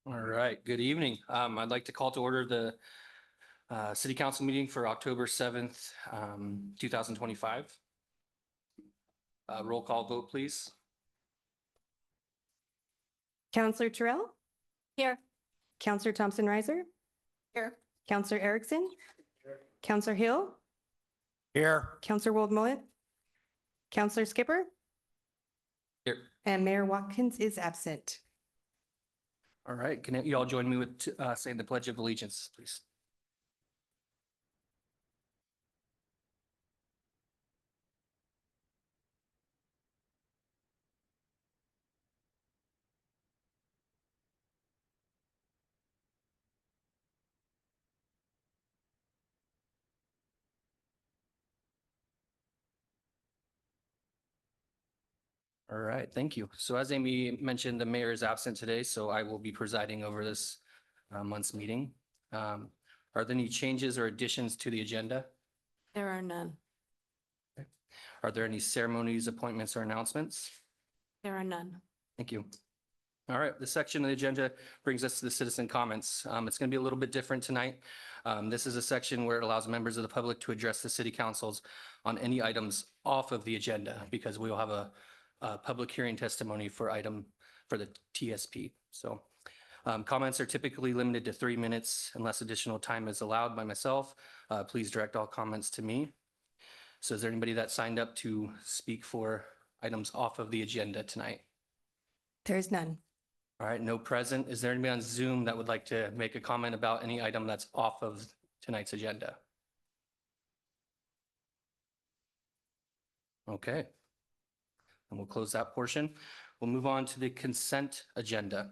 All right, good evening. I'd like to call to order the City Council meeting for October 7th, 2025. Roll call vote, please. Counselor Terrell, Here. Counselor Thompson Riser, Here. Counselor Erickson, Counselor Hill, Here. Counselor Wold-Mullet, Counselor Skipper, Here. and Mayor Watkins is absent. All right, can you all join me with saying the Pledge of Allegiance, please? All right, thank you. So as Amy mentioned, the mayor is absent today, so I will be presiding over this month's meeting. Are there any changes or additions to the agenda? There are none. Are there any ceremonies, appointments, or announcements? There are none. Thank you. All right, this section of the agenda brings us to the citizen comments. It's going to be a little bit different tonight. This is a section where it allows members of the public to address the city councils on any items off of the agenda, because we will have a public hearing testimony for the TSP. So comments are typically limited to 3 minutes unless additional time is allowed by myself. Please direct all comments to me. So is there anybody that signed up to speak for items off of the agenda tonight? There is none. All right, no present. Is there anybody on Zoom that would like to make a comment about any item that's off of tonight's agenda? Okay. And we'll close that portion. We'll move on to the consent agenda.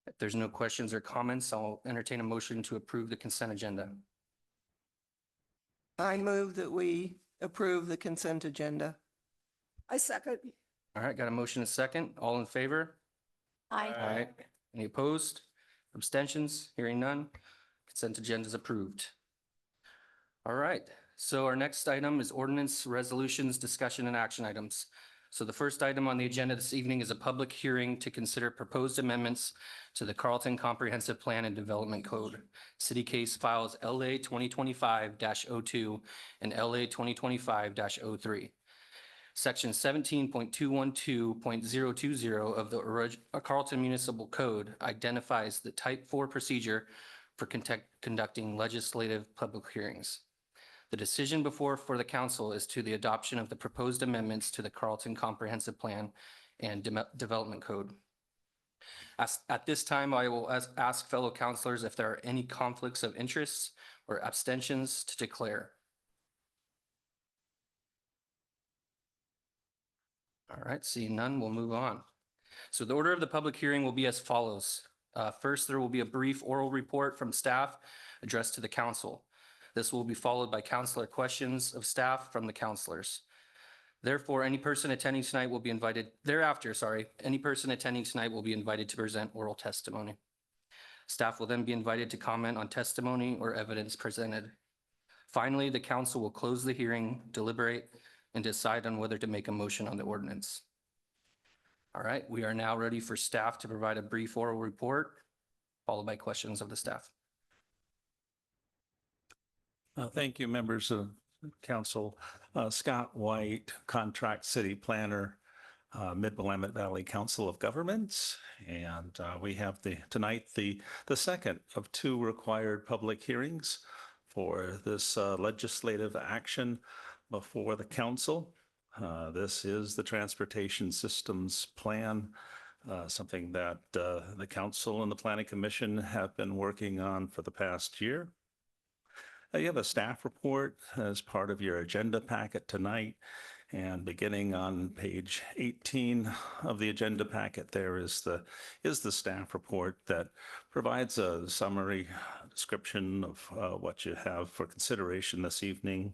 If there's no questions or comments, I'll entertain a motion to approve the consent agenda. I move that we approve the consent agenda. I second. All right, got a motion and a second. All in favor? Aye. Any opposed? Abstentions? Hearing none. Consent agenda is approved. All right, so our next item is ordinance, resolutions, discussion, and action items. So the first item on the agenda this evening is a public hearing to consider proposed amendments to the Carlton Comprehensive Plan and Development Code. City case files LA 2025-02 and LA 2025-03. Section 17.212.020 of the Carlton Municipal Code identifies the Type 4 procedure for conducting legislative public hearings. The decision for the council is to the adoption of the proposed amendments to the Carlton Comprehensive Plan and Development Code. At this time, I will ask fellow councilors if there are any conflicts of interest or abstentions to declare. All right, seeing none, we'll move on. So the order of the public hearing will be as follows. First, there will be a brief oral report from staff addressed to the council. This will be followed by councilor questions of staff from the councilors. Thereafter, any person attending tonight will be invited to present oral testimony. Staff will then be invited to comment on testimony or evidence presented. Finally, the council will close the hearing, deliberate, and decide on whether to make a motion on the ordinance. All right, we are now ready for staff to provide a brief oral report, followed by questions of the staff. Thank you, members of council. Scott White, contract city planner, Mid-Willamette Valley Council of Governments. And we have tonight the second of 2 required public hearings for this legislative action before the council. This is the Transportation Systems Plan, something that the council and the Planning Commission have been working on for the past year. You have a staff report as part of your agenda packet tonight, and beginning on page 18 of the agenda packet, there is the staff report that provides a summary description of what you have for consideration this evening.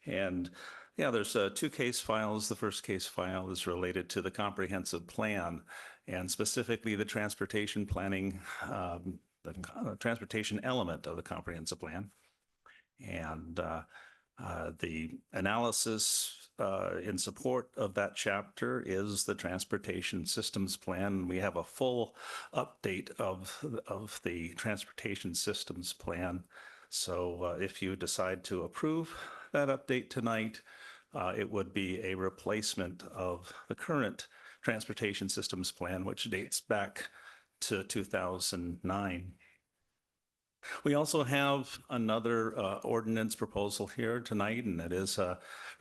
And yeah, there's 2 case files. The first case file is related to the comprehensive plan, and specifically the transportation planning, the transportation element of the comprehensive plan. And the analysis in support of that chapter is the Transportation Systems Plan. We have a full update of the Transportation Systems Plan. So if you decide to approve that update tonight, it would be a replacement of the current Transportation Systems Plan, which dates back to 2009. We also have another ordinance proposal here tonight, and it is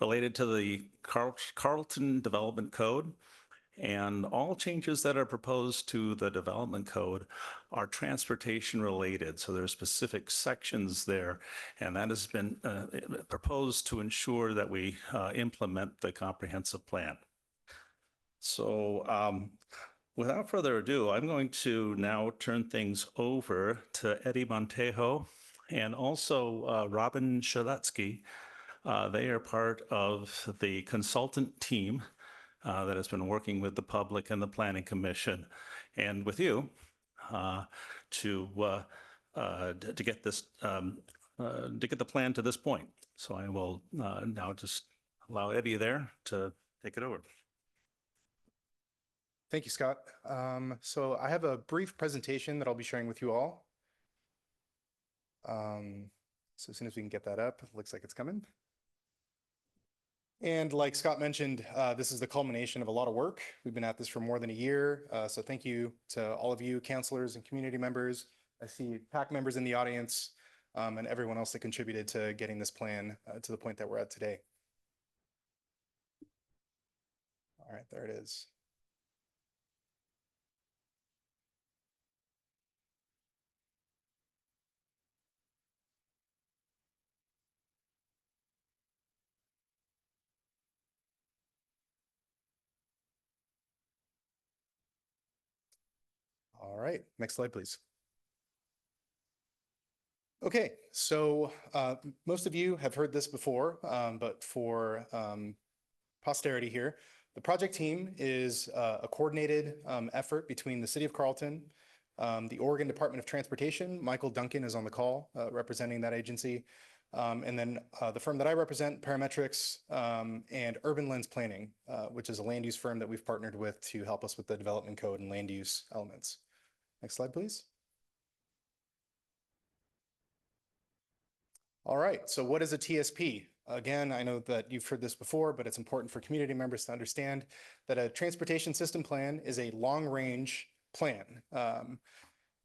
related to the Carlton Development Code. And all changes that are proposed to the development code are transportation related. So there are specific sections there, and that has been proposed to ensure that we implement the comprehensive plan. So without further ado, I'm going to now turn things over to Eddie Montejo and also Robin Shaletsky. They are part of the consultant team that has been working with the public and the Planning Commission and with you to get this to get the plan to this point. So I will now just allow Eddie there to take it over. Thank you, Scott. So I have a brief presentation that I'll be sharing with you all. So as soon as we can get that up, it looks like it's coming. And like Scott mentioned, this is the culmination of a lot of work. We've been at this for more than a year. So thank you to all of you, counselors and community members. I see PAC members in the audience and everyone else that contributed to getting this plan to the point that we're at today. All right, there it is. All right, next slide, please. Okay, so most of you have heard this before, but for posterity here, the project team is a coordinated effort between the City of Carlton, the Oregon Department of Transportation. Michael Duncan is on the call representing that agency. And then the firm that I represent, Parametrics, and Urban Lens Planning, which is a land use firm that we've partnered with to help us with the development code and land use elements. Next slide, please. All right, so what is a TSP? Again, I know that you've heard this before, but it's important for community members to understand that a transportation system plan is a long-range plan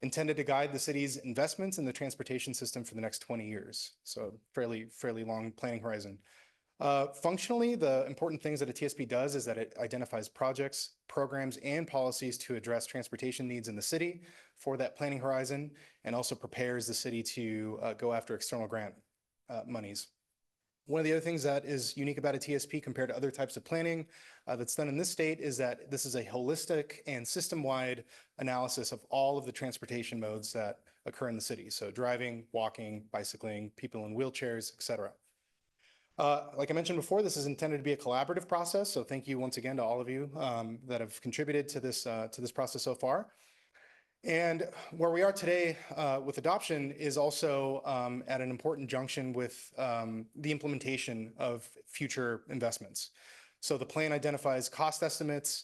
intended to guide the city's investments in the transportation system for the next 20 years. So fairly long planning horizon. Functionally, the important things that a TSP does is that it identifies projects, programs, and policies to address transportation needs in the city for that planning horizon, and also prepares the city to go after external grant monies. One of the other things that is unique about a TSP compared to other types of planning that's done in this state is that this is a holistic and system-wide analysis of all of the transportation modes that occur in the city. So driving, walking, bicycling, people in wheelchairs, et cetera. Like I mentioned before, this is intended to be a collaborative process. So thank you once again to all of you that have contributed to this process so far. And where we are today with adoption is also at an important junction with the implementation of future investments. So the plan identifies cost estimates,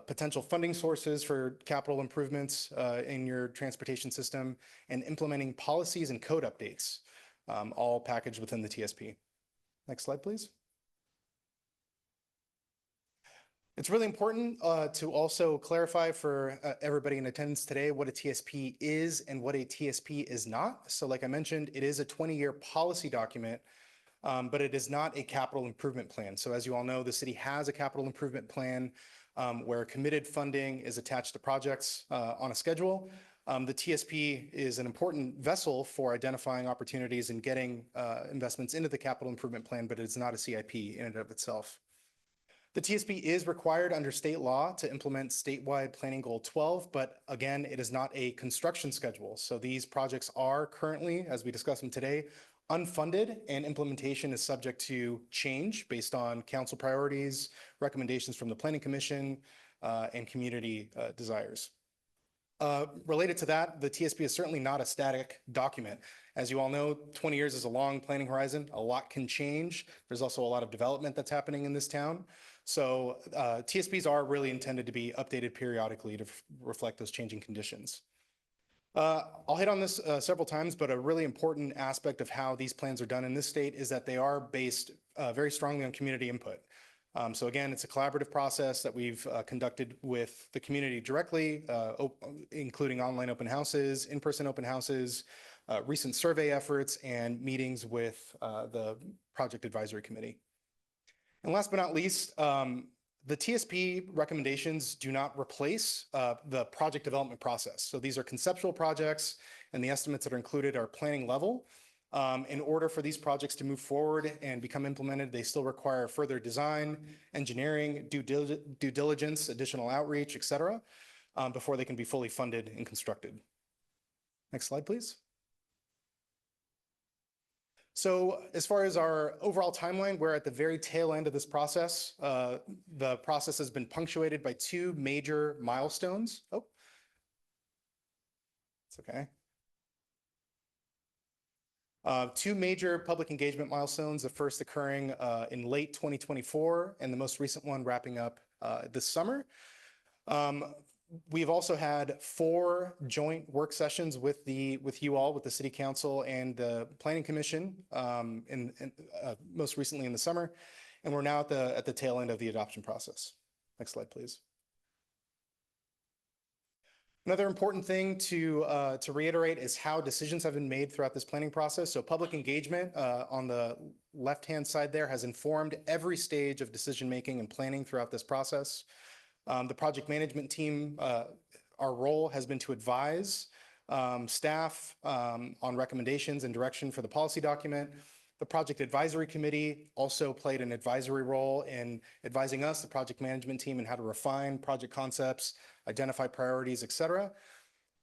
potential funding sources for capital improvements in your transportation system, and implementing policies and code updates, all packaged within the TSP. Next slide, please. It's really important to also clarify for everybody in attendance today what a TSP is and what a TSP is not. So like I mentioned, it is a 20-year policy document, but it is not a capital improvement plan. So as you all know, the city has a capital improvement plan where committed funding is attached to projects on a schedule. The TSP is an important vessel for identifying opportunities and getting investments into the capital improvement plan, but it's not a CIP in and of itself. The TSP is required under state law to implement statewide planning goal 12, but again, it is not a construction schedule. So these projects are currently, as we discussed them today, unfunded, and implementation is subject to change based on council priorities, recommendations from the Planning Commission, and community desires. Related to that, the TSP is certainly not a static document. As you all know, 20 years is a long planning horizon. A lot can change. There's also a lot of development that's happening in this town. So TSPs are really intended to be updated periodically to reflect those changing conditions. I'll hit on this several times, but a really important aspect of how these plans are done in this state is that they are based very strongly on community input. So again, it's a collaborative process that we've conducted with the community directly, including online open houses, in-person open houses, recent survey efforts, and meetings with the project advisory committee. And last but not least, the TSP recommendations do not replace the project development process. So these are conceptual projects, and the estimates that are included are planning level. In order for these projects to move forward and become implemented, they still require further design, engineering, due diligence, additional outreach, et cetera, before they can be fully funded and constructed. Next slide, please. So as far as our overall timeline, we're at the very tail end of this process. The process has been punctuated by two major milestones. Oh, it's okay. Two major public engagement milestones, the first occurring in late 2024 and the most recent one wrapping up this summer. We've also had 4 joint work sessions with you all, with the City Council and the Planning Commission, most recently in the summer, and we're now at the tail end of the adoption process. Next slide, please. Another important thing to reiterate is how decisions have been made throughout this planning process. So public engagement on the left-hand side there has informed every stage of decision-making and planning throughout this process. The project management team, our role has been to advise staff on recommendations and direction for the policy document. The project advisory committee also played an advisory role in advising us, the project management team, in how to refine project concepts, identify priorities, et cetera.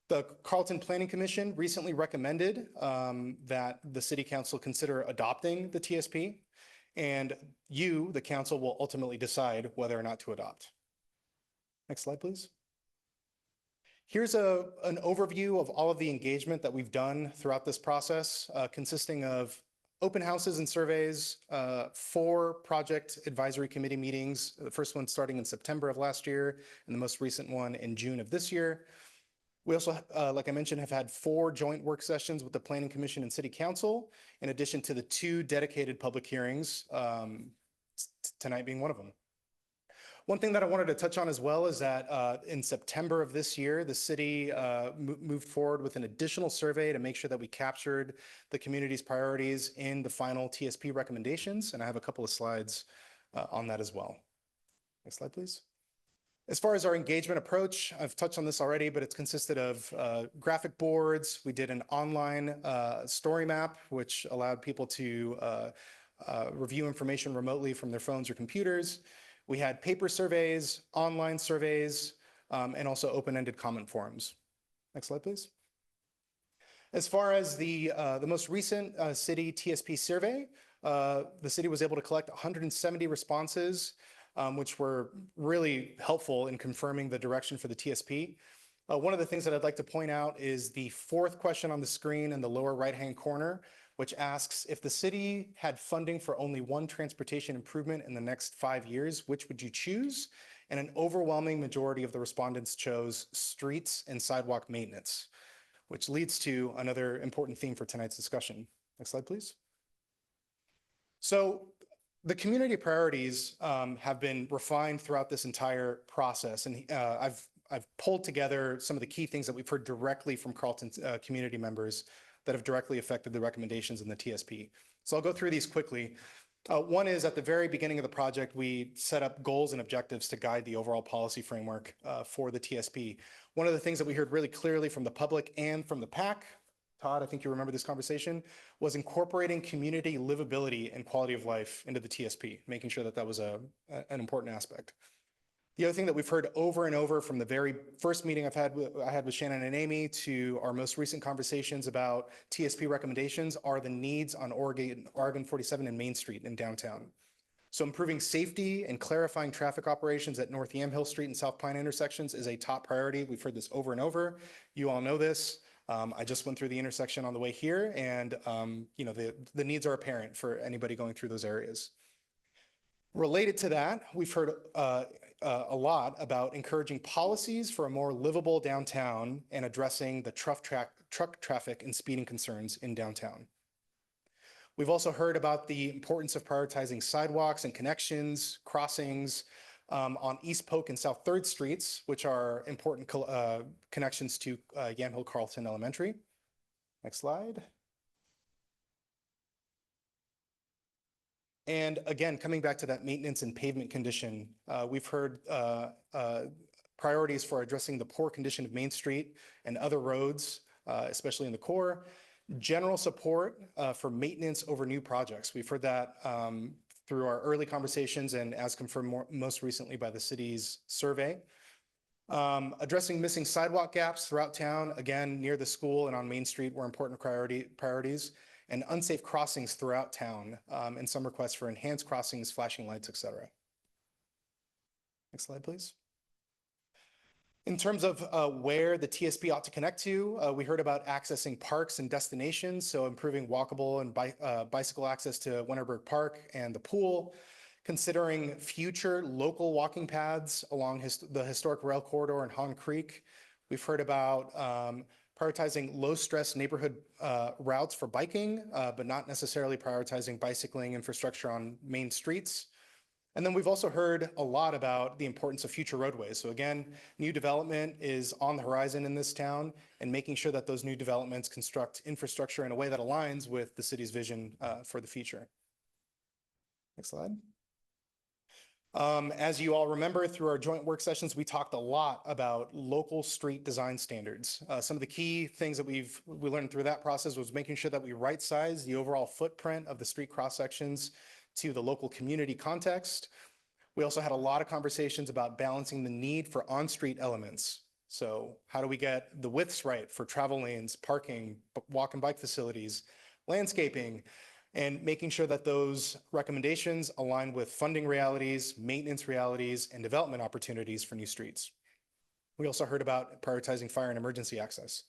The Carlton Planning Commission recently recommended that the City Council consider adopting the TSP, and you, the council, will ultimately decide whether or not to adopt. Next slide, please. Here's an overview of all of the engagement that we've done throughout this process, consisting of open houses and surveys, 4 project advisory committee meetings, the first one starting in September of last year, and the most recent one in June of this year. We also, like I mentioned, have had 4 joint work sessions with the Planning Commission and City Council, in addition to the 2 dedicated public hearings, tonight being one of them. One thing that I wanted to touch on as well is that in September of this year, the city moved forward with an additional survey to make sure that we captured the community's priorities in the final TSP recommendations. And I have a couple of slides on that as well. Next slide, please. As far as our engagement approach, I've touched on this already, but it's consisted of graphic boards. We did an online story map, which allowed people to review information remotely from their phones or computers. We had paper surveys, online surveys, and also open-ended comment forums. Next slide, please. As far as the most recent city TSP survey, the city was able to collect 170 responses, which were really helpful in confirming the direction for the TSP. One of the things that I'd like to point out is the 4th question on the screen in the lower right-hand corner, which asks, if the city had funding for only one transportation improvement in the next 5 years, which would you choose? And an overwhelming majority of the respondents chose streets and sidewalk maintenance, which leads to another important theme for tonight's discussion. Next slide, please. So the community priorities have been refined throughout this entire process. And I've pulled together some of the key things that we've heard directly from Carlton's community members that have directly affected the recommendations in the TSP. So I'll go through these quickly. One is at the very beginning of the project, we set up goals and objectives to guide the overall policy framework for the TSP. One of the things that we heard really clearly from the public and from the PAC, Todd, I think you remember this conversation, was incorporating community livability and quality of life into the TSP, making sure that that was an important aspect. The other thing that we've heard over and over from the very first meeting I had with Shannon and Amy to our most recent conversations about TSP recommendations are the needs on Oregon 47 and Main Street in downtown. So improving safety and clarifying traffic operations at North Yamhill Street and South Pine intersections is a top priority. We've heard this over and over. You all know this. I just went through the intersection on the way here, and the needs are apparent for anybody going through those areas. Related to that, we've heard a lot about encouraging policies for a more livable downtown and addressing the truck traffic and speeding concerns in downtown. We've also heard about the importance of prioritizing sidewalks and connections, crossings on East Polk and South 3rd Streets, which are important connections to Yamhill Carlton Elementary. Next slide. And again, coming back to that maintenance and pavement condition, we've heard priorities for addressing the poor condition of Main Street and other roads, especially in the core. General support for maintenance over new projects. We've heard that through our early conversations and as confirmed most recently by the city's survey. Addressing missing sidewalk gaps throughout town, again, near the school and on Main Street were important priorities, and unsafe crossings throughout town, and some requests for enhanced crossings, flashing lights, et cetera. Next slide, please. In terms of where the TSP ought to connect to, we heard about accessing parks and destinations, so improving walkable and bicycle access to Winterberg Park and the pool, considering future local walking paths along the historic rail corridor in Hong Creek. We've heard about prioritizing low-stress neighborhood routes for biking, but not necessarily prioritizing bicycling infrastructure on main streets. And then we've also heard a lot about the importance of future roadways. So again, new development is on the horizon in this town, and making sure that those new developments construct infrastructure in a way that aligns with the city's vision for the future. Next slide. As you all remember, through our joint work sessions, we talked a lot about local street design standards. Some of the key things that we learned through that process was making sure that we right-size the overall footprint of the street cross-sections to the local community context. We also had a lot of conversations about balancing the need for on-street elements. So how do we get the widths right for travel lanes, parking, walk and bike facilities, landscaping, and making sure that those recommendations align with funding realities, maintenance realities, and development opportunities for new streets. We also heard about prioritizing fire and emergency access.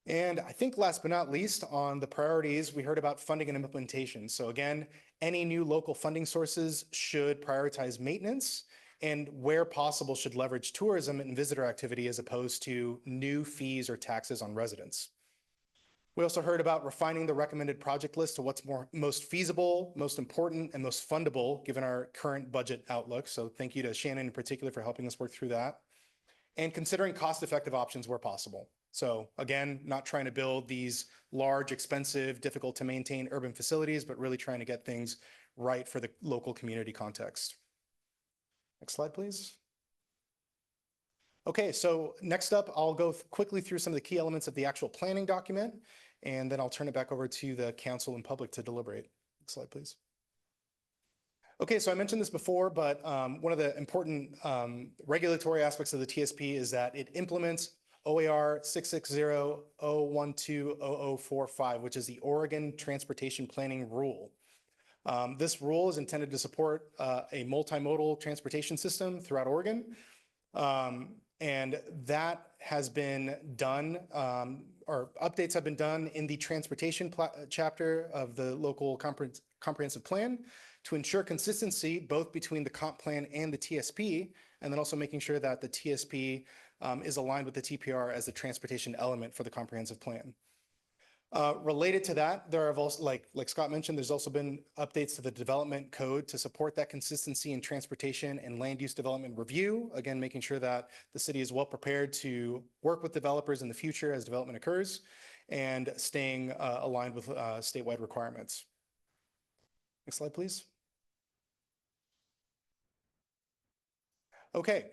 And I think last but not least, on the priorities, we heard about funding and implementation. So again, any new local funding sources should prioritize maintenance, and where possible should leverage tourism and visitor activity as opposed to new fees or taxes on residents. We also heard about refining the recommended project list to what's most feasible, most important, and most fundable given our current budget outlook. So thank you to Shannon in particular for helping us work through that. And considering cost-effective options where possible. So again, not trying to build these large, expensive, difficult to maintain urban facilities, but really trying to get things right for the local community context. Next slide, please. Okay, so next up, I'll go quickly through some of the key elements of the actual planning document, and then I'll turn it back over to the council and public to deliberate. Next slide, please. Okay, so I mentioned this before, but one of the important regulatory aspects of the TSP is that it implements OAR 660-012-0045, which is the Oregon Transportation Planning Rule. This rule is intended to support a multimodal transportation system throughout Oregon. And that has been done, or updates have been done in the transportation chapter of the local comprehensive plan to ensure consistency both between the comp plan and the TSP, and then also making sure that the TSP is aligned with the TPR as the transportation element for the comprehensive plan. Related to that, there have also, like Scott mentioned, there's also been updates to the development code to support that consistency in transportation and land use development review. Again, making sure that the city is well prepared to work with developers in the future as development occurs, and staying aligned with statewide requirements. Next slide, please. Okay.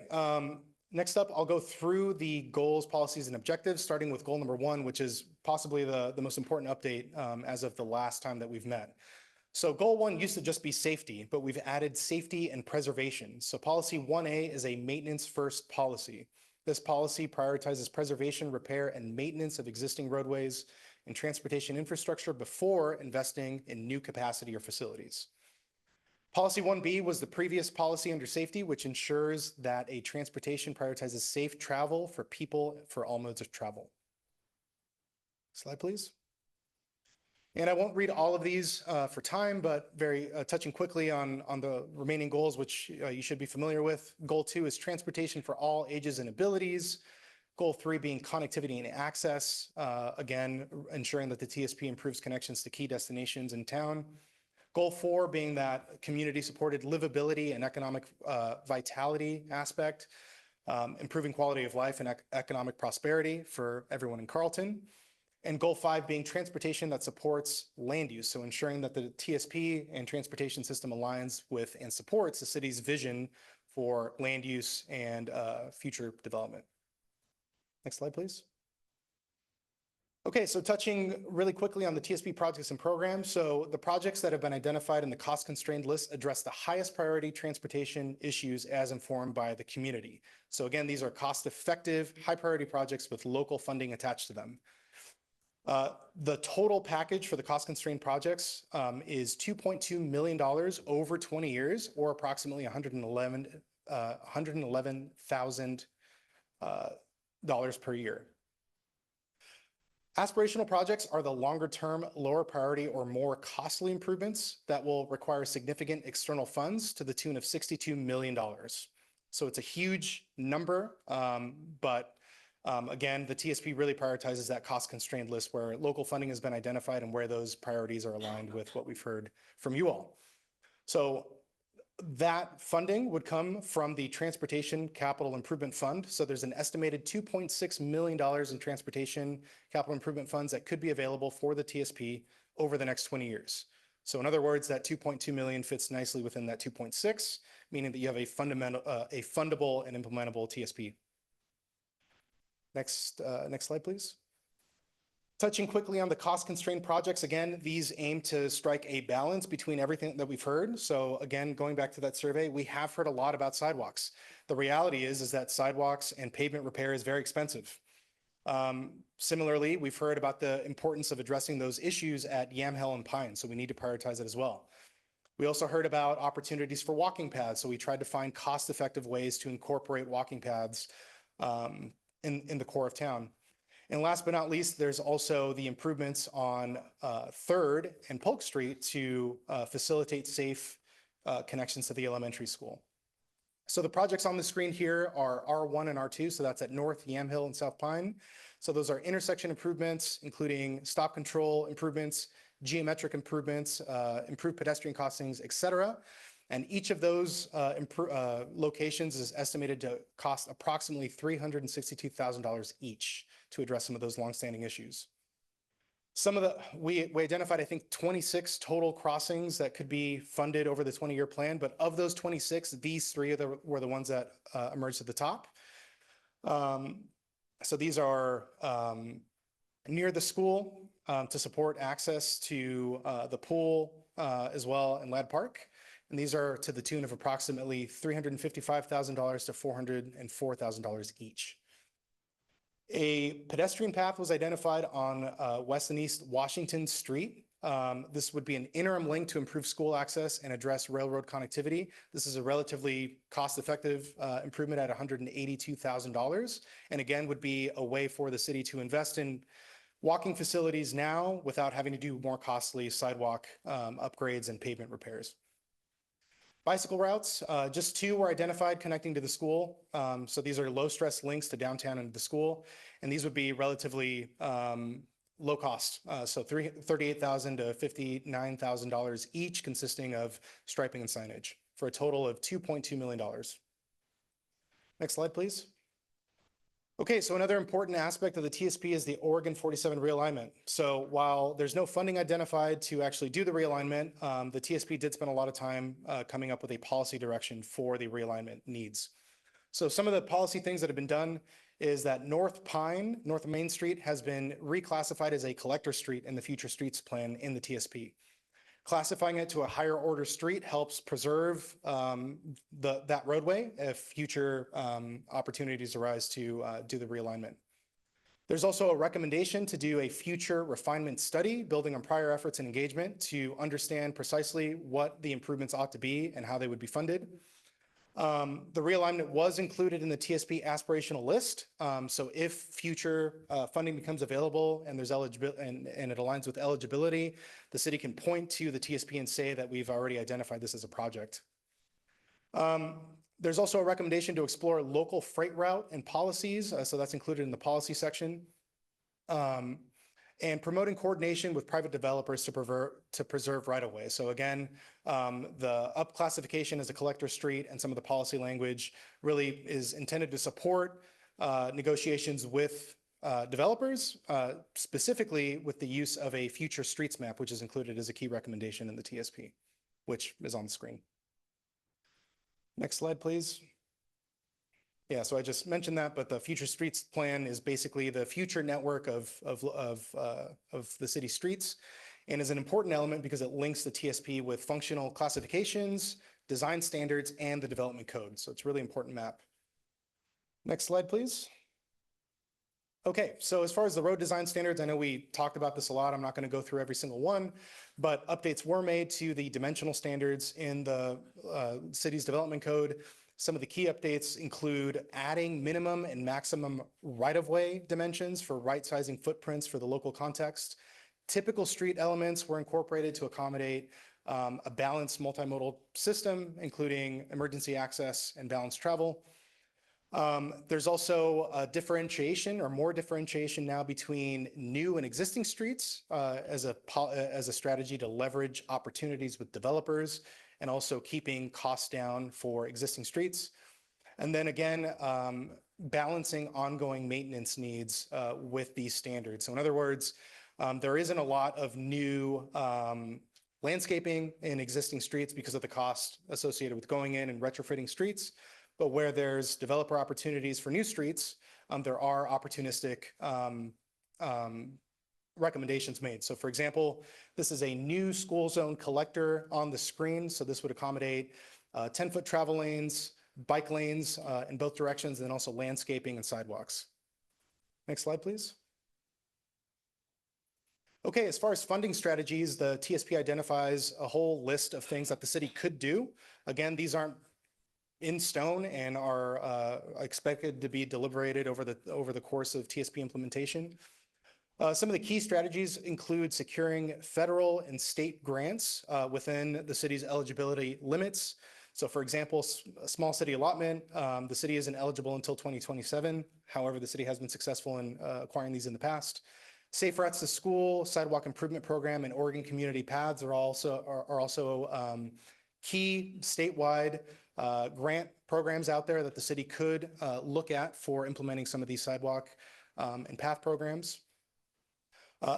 Next up, I'll go through the goals, policies, and objectives, starting with goal number 1, which is possibly the most important update as of the last time that we've met. So goal 1 used to just be safety, but we've added safety and preservation. So policy 1A is a maintenance first policy. This policy prioritizes preservation, repair, and maintenance of existing roadways and transportation infrastructure before investing in new capacity or facilities. Policy 1B was the previous policy under safety, which ensures that a transportation prioritizes safe travel for people for all modes of travel. Slide, please. And I won't read all of these for time, but very touching quickly on the remaining goals, which you should be familiar with. Goal 2 is transportation for all ages and abilities. Goal 3 being connectivity and access. Again, ensuring that the TSP improves connections to key destinations in town. Goal 4 being that community-supported livability and economic vitality aspect, improving quality of life and economic prosperity for everyone in Carlton. And goal 5 being transportation that supports land use. So ensuring that the TSP and transportation system aligns with and supports the city's vision for land use and future development. Next slide, please. Okay, so touching really quickly on the TSP projects and programs. So the projects that have been identified in the cost constrained list address the highest priority transportation issues as informed by the community. So again, these are cost effective, high priority projects with local funding attached to them. The total package for the cost constrained projects is $2.2 million over 20 years, or approximately $111,000 per year. Aspirational projects are the longer term, lower priority or more costly improvements that will require significant external funds to the tune of $62 million. So it's a huge number, but again, the TSP really prioritizes that cost constrained list where local funding has been identified and where those priorities are aligned with what we've heard from you all. So that funding would come from the Transportation Capital Improvement Fund. So there's an estimated $2.6 million in transportation capital improvement funds that could be available for the TSP over the next 20 years. So in other words, that 2.2 million fits nicely within that 2.6, meaning that you have a fundable and implementable TSP. Next slide, please. Touching quickly on the cost constrained projects, again, these aim to strike a balance between everything that we've heard. So again, going back to that survey, we have heard a lot about sidewalks. The reality is that sidewalks and pavement repair is very expensive. Similarly, we've heard about the importance of addressing those issues at Yamhill and Pine, so we need to prioritize it as well. We also heard about opportunities for walking paths, so we tried to find cost-effective ways to incorporate walking paths in the core of town. And last but not least, there's also the improvements on 3rd and Polk Street to facilitate safe connections to the elementary school. So the projects on the screen here are R1 and R2, so that's at North, Yamhill, and South Pine. So those are intersection improvements, including stop control improvements, geometric improvements, improved pedestrian crossings, et cetera. And each of those locations is estimated to cost approximately $362,000 each to address some of those longstanding issues. We identified, I think, 26 total crossings that could be funded over the 20-year plan, but of those 26, these three were the ones that emerged at the top. So these are near the school to support access to the pool as well in Ladd Park. And these are to the tune of approximately $355,000 to $404,000 each. A pedestrian path was identified on West and East Washington Street. This would be an interim link to improve school access and address railroad connectivity. This is a relatively cost-effective improvement at $182,000. And again, would be a way for the city to invest in walking facilities now without having to do more costly sidewalk upgrades and pavement repairs. Bicycle routes, just 2 were identified connecting to the school. So these are low stress links to downtown and the school. And these would be relatively low cost. So $38,000 to $59,000 each, consisting of striping and signage for a total of $2.2 million. Next slide, please. Okay, so another important aspect of the TSP is the Oregon 47 realignment. So while there's no funding identified to actually do the realignment, the TSP did spend a lot of time coming up with a policy direction for the realignment needs. So some of the policy things that have been done is that North Main Street has been reclassified as a collector street in the future streets plan in the TSP. Classifying it to a higher order street helps preserve that roadway if future opportunities arise to do the realignment. There's also a recommendation to do a future refinement study, building on prior efforts and engagement to understand precisely what the improvements ought to be and how they would be funded. The realignment was included in the TSP aspirational list. So if future funding becomes available and there's eligibility and it aligns with eligibility, the city can point to the TSP and say that we've already identified this as a project. There's also a recommendation to explore local freight route and policies. So that's included in the policy section. And promoting coordination with private developers to preserve right-of-way. So again, the up classification as a collector street and some of the policy language really is intended to support negotiations with developers, specifically with the use of a future streets map, which is included as a key recommendation in the TSP, which is on the screen. Next slide, please. Yeah, so I just mentioned that, but the future streets plan is basically the future network of the city streets and is an important element because it links the TSP with functional classifications, design standards, and the development code. So it's a really important map. Next slide, please. Okay, so as far as the road design standards, I know we talked about this a lot. I'm not going to go through every single one, but updates were made to the dimensional standards in the city's development code. Some of the key updates include adding minimum and maximum right-of-way dimensions for right-sizing footprints for the local context. Typical street elements were incorporated to accommodate a balanced multimodal system, including emergency access and balanced travel. There's also a differentiation or more differentiation now between new and existing streets as a strategy to leverage opportunities with developers and also keeping costs down for existing streets. And then again, balancing ongoing maintenance needs with these standards. So in other words, there isn't a lot of new landscaping in existing streets because of the cost associated with going in and retrofitting streets. But where there's developer opportunities for new streets, there are opportunistic recommendations made. So for example, this is a new school zone collector on the screen. So this would accommodate 10-foot travel lanes, bike lanes in both directions, and then also landscaping and sidewalks. Next slide, please. Okay, as far as funding strategies, the TSP identifies a whole list of things that the city could do. Again, these aren't in stone and are expected to be deliberated over the course of TSP implementation. Some of the key strategies include securing federal and state grants within the city's eligibility limits. So for example, a small city allotment, the city isn't eligible until 2027. However, the city has been successful in acquiring these in the past. Safe routes to school, sidewalk improvement program, and Oregon community paths are also key statewide grant programs out there that the city could look at for implementing some of these sidewalk and path programs.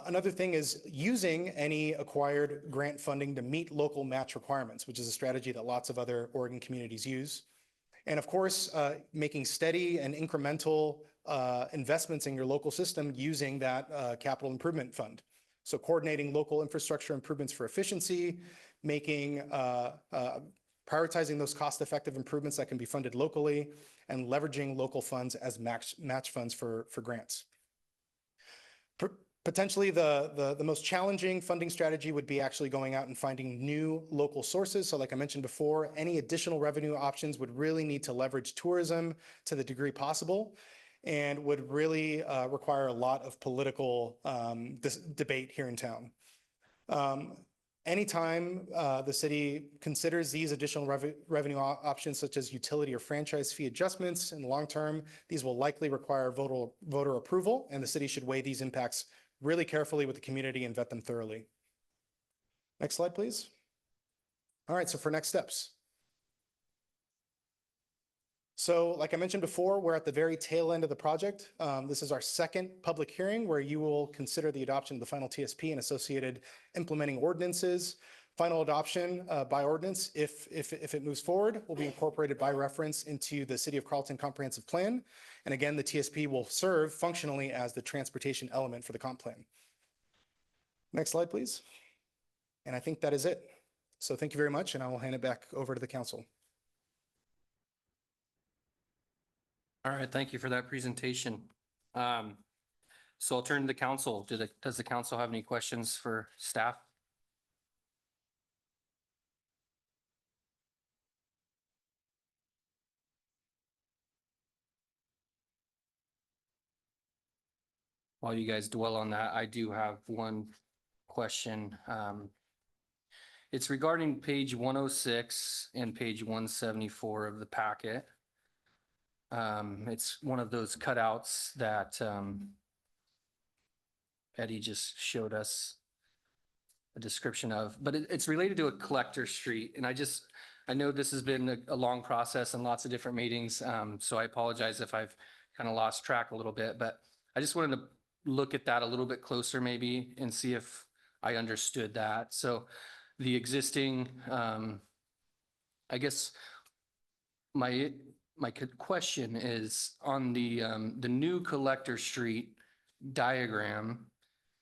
Another thing is using any acquired grant funding to meet local match requirements, which is a strategy that lots of other Oregon communities use. And of course, making steady and incremental investments in your local system using that capital improvement fund. So coordinating local infrastructure improvements for efficiency, prioritizing those cost-effective improvements that can be funded locally, and leveraging local funds as match funds for grants. Potentially, the most challenging funding strategy would be actually going out and finding new local sources. So like I mentioned before, any additional revenue options would really need to leverage tourism to the degree possible and would really require a lot of political debate here in town. Anytime the city considers these additional revenue options, such as utility or franchise fee adjustments in the long term, these will likely require voter approval, and the city should weigh these impacts really carefully with the community and vet them thoroughly. Next slide, please. All right, so for next steps. So like I mentioned before, we're at the very tail end of the project. This is our second public hearing where you will consider the adoption of the final TSP and associated implementing ordinances. Final adoption by ordinance, if it moves forward, will be incorporated by reference into the City of Carlton Comprehensive Plan. And again, the TSP will serve functionally as the transportation element for the comp plan. Next slide, please. And I think that is it. So thank you very much, and I will hand it back over to the council. All right, thank you for that presentation. So I'll turn to the council. Does the council have any questions for staff? While you guys dwell on that, I do have one question. It's regarding page 106 and page 174 of the packet. It's one of those cutouts that Eddie just showed us a description of, but it's related to a collector street. And I know this has been a long process and lots of different meetings. So I apologize if I've kind of lost track a little bit, but I just wanted to look at that a little bit closer maybe and see if I understood that. So the existing, I guess my question is on the new collector street diagram,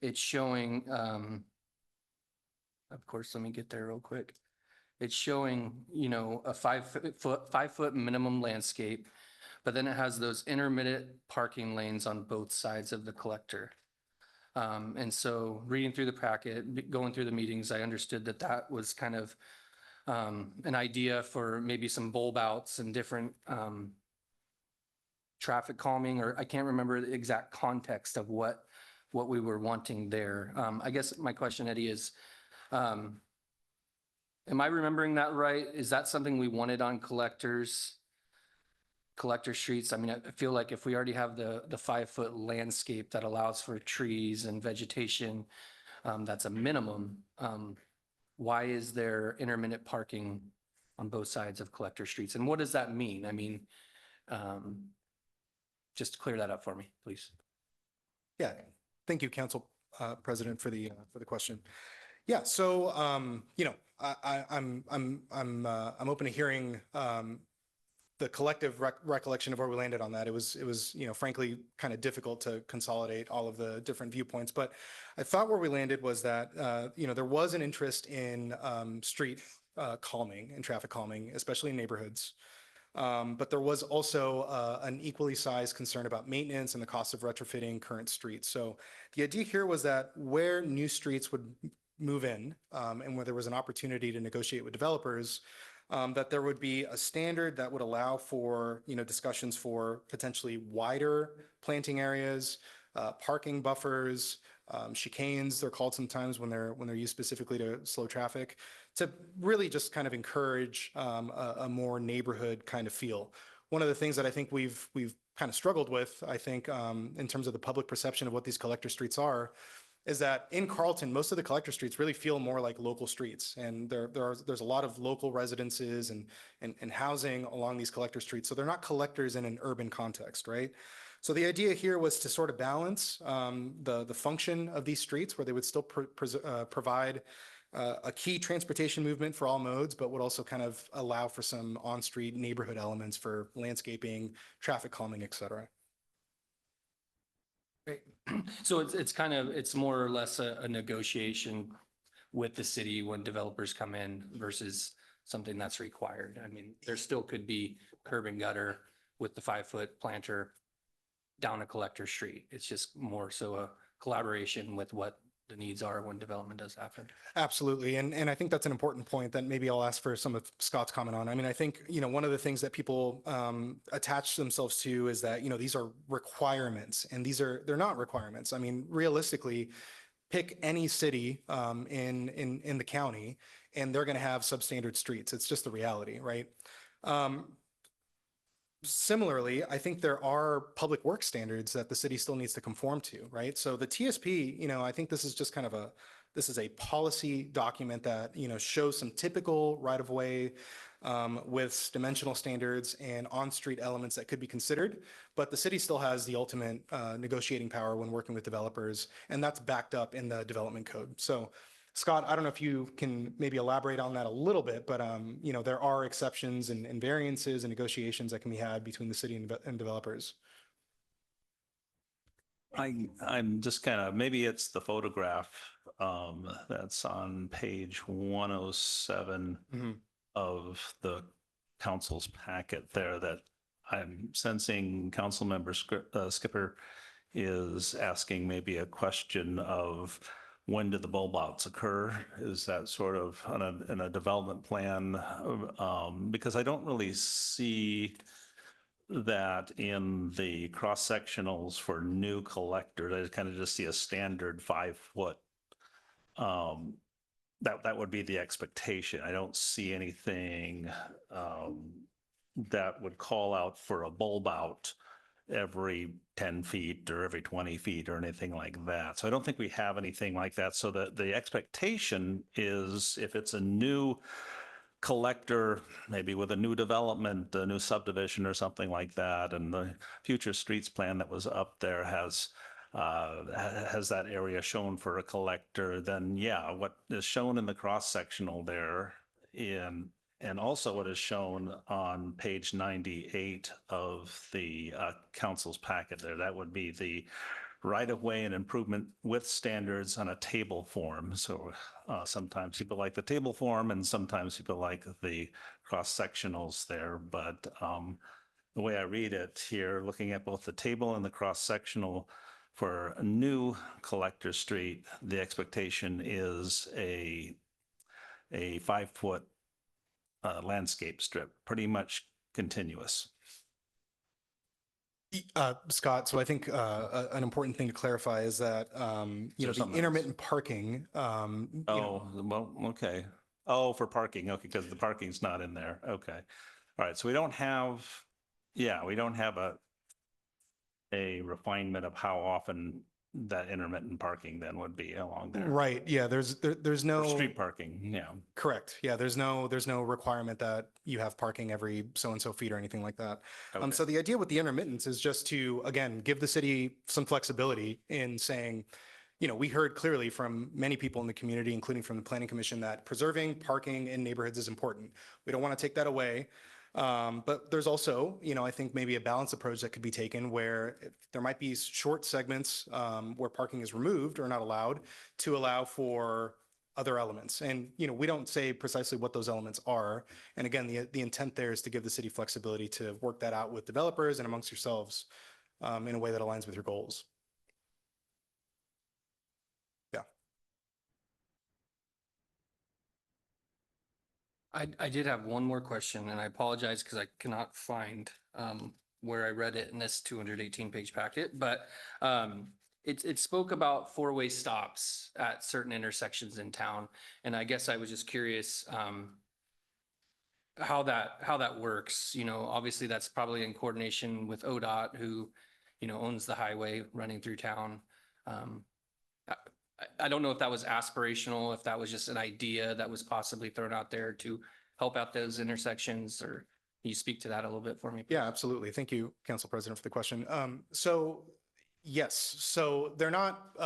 it's showing, of course, let me get there real quick. It's showing, a 5 foot minimum landscape, but then it has those intermittent parking lanes on both sides of the collector. And so reading through the packet, going through the meetings, I understood that that was kind of an idea for maybe some bulb outs and different traffic calming, or I can't remember the exact context of what we were wanting there. I guess my question, Eddie, is, am I remembering that right? Is that something we wanted on collector streets? I mean, I feel like if we already have the 5 foot landscape that allows for trees and vegetation, that's a minimum. Why is there intermittent parking on both sides of collector streets? And what does that mean? I mean, just clear that up for me, please. Yeah, thank you, Council President, for the question. Yeah, so I'm open to hearing the collective recollection of where we landed on that. It was frankly kind of difficult to consolidate all of the different viewpoints, but I thought where we landed was that there was an interest in street calming and traffic calming, especially in neighborhoods. But there was also an equally sized concern about maintenance and the cost of retrofitting current streets. So the idea here was that where new streets would move in and where there was an opportunity to negotiate with developers, that there would be a standard that would allow for, discussions for potentially wider planting areas, parking buffers, chicanes, they're called sometimes when they're used specifically to slow traffic, to really just kind of encourage a more neighborhood kind of feel. One of the things that I think we've kind of struggled with, I think, in terms of the public perception of what these collector streets are, is that in Carlton, most of the collector streets really feel more like local streets. And there's a lot of local residences and housing along these collector streets. So they're not collectors in an urban context, right? So the idea here was to sort of balance the function of these streets, where they would still provide a key transportation movement for all modes, but would also kind of allow for some on-street neighborhood elements for landscaping, traffic calming, et cetera. Great. So it's more or less a negotiation with the city when developers come in versus something that's required. I mean, there still could be curb and gutter with the 5 foot planter down a collector street. It's just more so a collaboration with what the needs are when development does happen. Absolutely. And I think that's an important point that maybe I'll ask for some of Scott's comment on. I mean, I think, one of the things that people attach themselves to is that, these are requirements, and they're not requirements. I mean, realistically, pick any city in the county and they're going to have substandard streets. It's just the reality, right? Similarly, I think there are public work standards that the city still needs to conform to, right? So the TSP, I think this is just kind of this is a policy document that, shows some typical right-of-way with dimensional standards and on-street elements that could be considered, but the city still has the ultimate negotiating power when working with developers, and that's backed up in the development code. So Scott, I don't know if you can maybe elaborate on that a little bit, but there are exceptions and variances and negotiations that can be had between the city and developers. I'm just kind of, maybe it's the photograph that's on page 107 of the council's packet there that I'm sensing Council Member Skipper is asking maybe a question of when do the bulb outs occur? Is that sort of in a development plan? Because I don't really see that in the cross sectionals for new collectors. I kind of just see a standard 5 foot. That would be the expectation. I don't see anything that would call out for a bulb out every 10 feet or every 20 feet or anything like that. So I don't think we have anything like that. So the expectation is if it's a new collector, maybe with a new development, a new subdivision or something like that, and the future streets plan that was up there has that area shown for a collector, then yeah, what is shown in the cross-sectional there and also what is shown on page 98 of the council's packet there, that would be the right-of-way and improvement with standards on a table form. So sometimes people like the table form and sometimes people like the cross-sectionals there. But the way I read it here, looking at both the table and the cross-sectional for a new collector street, the expectation is a 5 foot landscape strip, pretty much continuous. Scott, so I think an important thing to clarify is that, there the something else? intermittent parking. Oh, well, okay. Oh, for parking. Okay, because the parking's not in there. Okay. All right. So we don't have a refinement of how often that intermittent parking then would be along there. Right, yeah, there's For no. street parking, yeah. Correct. Yeah, there's no requirement that you have parking every so and so feet or anything like that. Okay. So the idea with the intermittence is just to, again, give the city some flexibility in saying, we heard clearly from many people in the community, including from the Planning Commission, that preserving parking in neighborhoods is important. We don't want to take that away. But there's also, I think maybe a balanced approach that could be taken where there might be short segments where parking is removed or not allowed to allow for other elements. And, we don't say precisely what those elements are. And again, the intent there is to give the city flexibility to work that out with developers and amongst yourselves in a way that aligns with your goals. Yeah. I did have one more question, and I apologize because I cannot find where I read it in this 218-page packet, but it spoke about four-way stops at certain intersections in town, and I guess I was just curious how that works. Obviously that's probably in coordination with ODOT, who owns the highway running through town. I don't know if that was aspirational, if that was just an idea that was possibly thrown out there to help out those intersections, or can you speak to that a little bit for me? Yeah, absolutely. Thank you, Council President, for the question. So yes, so they're not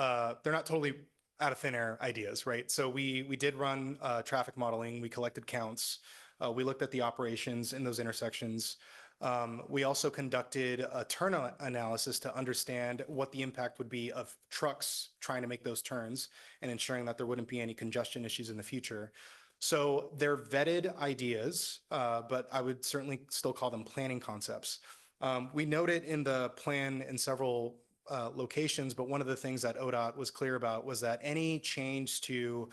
totally out of thin air ideas, right? So we did run traffic modeling, we collected counts, we looked at the operations in those intersections. We also conducted a turn analysis to understand what the impact would be of trucks trying to make those turns and ensuring that there wouldn't be any congestion issues in the future. So they're vetted ideas, but I would certainly still call them planning concepts. We noted in the plan in several locations, but one of the things that ODOT was clear about was that any change to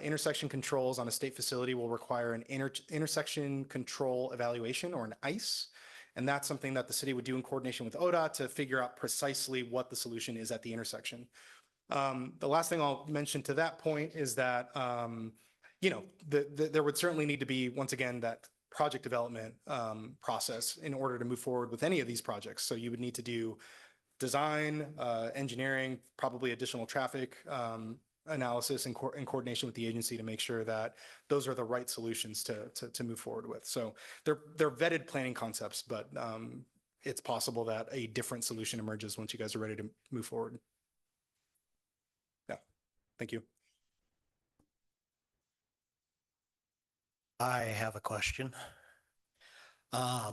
intersection controls on a state facility will require an intersection control evaluation, or an ICE. And that's something that the city would do in coordination with ODOT to figure out precisely what the solution is at the intersection. The last thing I'll mention to that point is that, there would certainly need to be, once again, that project development process in order to move forward with any of these projects. So you would need to do design, engineering, probably additional traffic analysis in coordination with the agency to make sure that those are the right solutions to move forward with. So they're vetted planning concepts, but it's possible that a different solution emerges once you guys are ready to move forward. Yeah, thank you. I have a question. I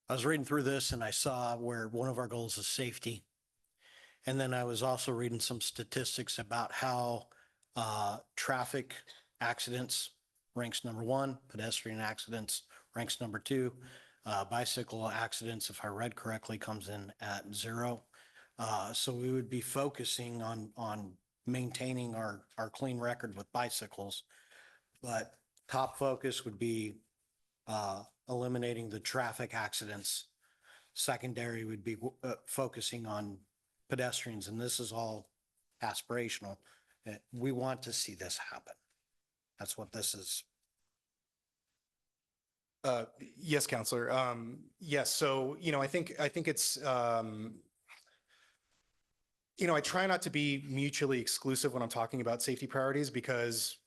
was reading through this and I saw where one of our goals is safety. And then I was also reading some statistics about how traffic accidents ranks number 1, pedestrian accidents ranks number 2. Bicycle accidents, if I read correctly, comes in at 0. So we would be focusing on maintaining our clean record with bicycles. But top focus would be eliminating the traffic accidents. Secondary would be focusing on pedestrians, and this is all aspirational. We want to see this happen. That's what this is. Yes, Counselor. Yes, so, I think it's, I try not to be mutually exclusive when I'm talking about safety priorities because,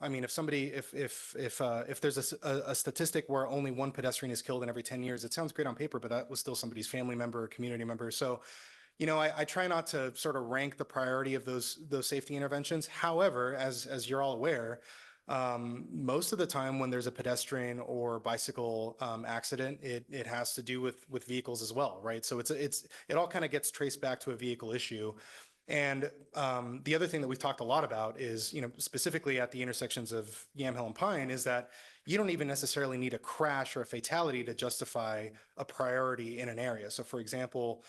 I mean, if somebody, if there's a statistic where only one pedestrian is killed in every 10 years, it sounds great on paper, but that was still somebody's family member or community member. So, I try not to sort of rank the priority of those safety interventions. However, as you're all aware, most of the time when there's a pedestrian or bicycle accident, it has to do with vehicles as well, right? So it all kind of gets traced back to a vehicle issue. And the other thing that we've talked a lot about is, specifically at the intersections of Yamhill and Pine, is that you don't even necessarily need a crash or a fatality to justify a priority in an area. So for example,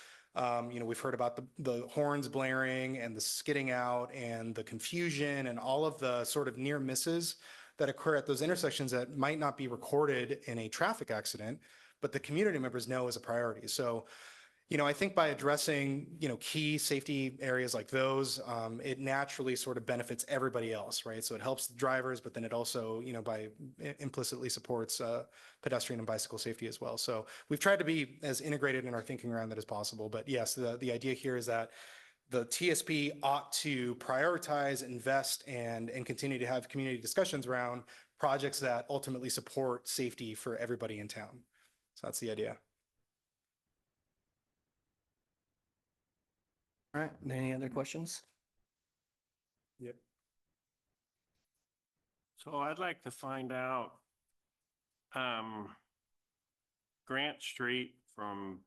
we've heard about the horns blaring and the skidding out and the confusion and all of the sort of near misses that occur at those intersections that might not be recorded in a traffic accident, but the community members know is a priority. So, I think by addressing, key safety areas like those, it naturally sort of benefits everybody else, right? So it helps the drivers, but then it also, by implicitly supports pedestrian and bicycle safety as well. So we've tried to be as integrated in our thinking around that as possible. But yes, the idea here is that the TSP ought to prioritize, invest, and continue to have community discussions around projects that ultimately support safety for everybody in town. So that's the idea. All right, any other questions? Yep. So I'd like to find out, Grant Street from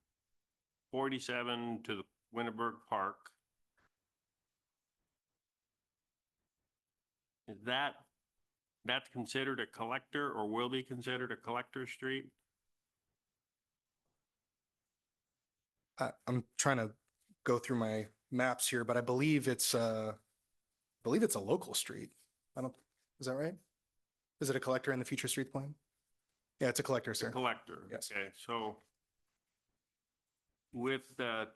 47 to the Winterberg Park. Is that's considered a collector or will be considered a collector street? I'm trying to go through my maps here, but I believe it's a local street. Is that right? Is it a collector in the future street plan? Yeah, it's a collector, It's a sir. collector. Yes. Okay, so with the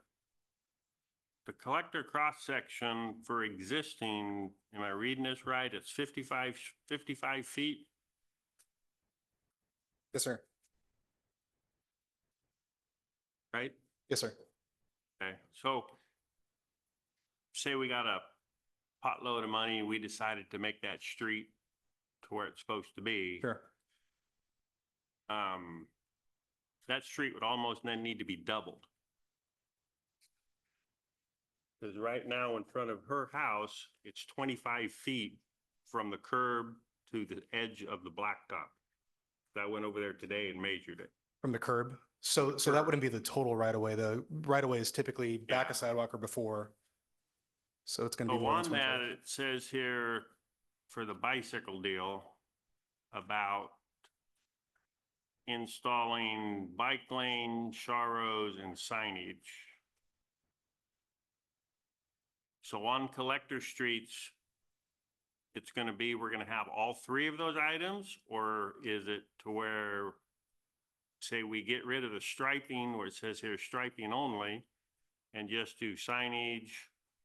collector cross-section for existing, am I reading this right? It's 55 feet? Yes, sir. Right? Yes, sir. Okay, so say we got a potload of money, we decided to make that street to where it's supposed to be. Sure. That street would almost then need to be doubled. Because right now in front of her house, it's 25 feet from the curb to the edge of the blacktop. I went over there today and measured it. From the curb. So that curb. wouldn't be the total right of way. The right of way is typically back Yeah. a sidewalk or before. So it's going to be So more than on that, 25. it says here for the bicycle deal about installing bike lane, charros, and signage. So on collector streets, it's going to be, we're going to have all three of those items, or is it to where, say, we get rid of the striping where it says here striping only and just do signage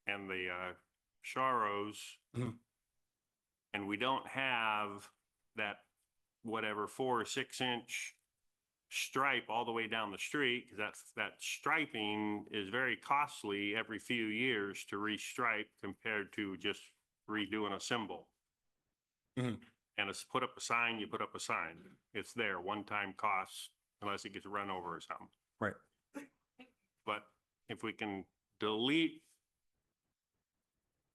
and the charros, Mhm. and we don't have that whatever 4 or 6 inch stripe all the way down the street, because that striping is very costly every few years to restripe compared to just redoing a symbol. Mhm. And it's put up a sign, you put up a sign. It's there, one-time cost, unless it gets run over or something. Right. But if we can delete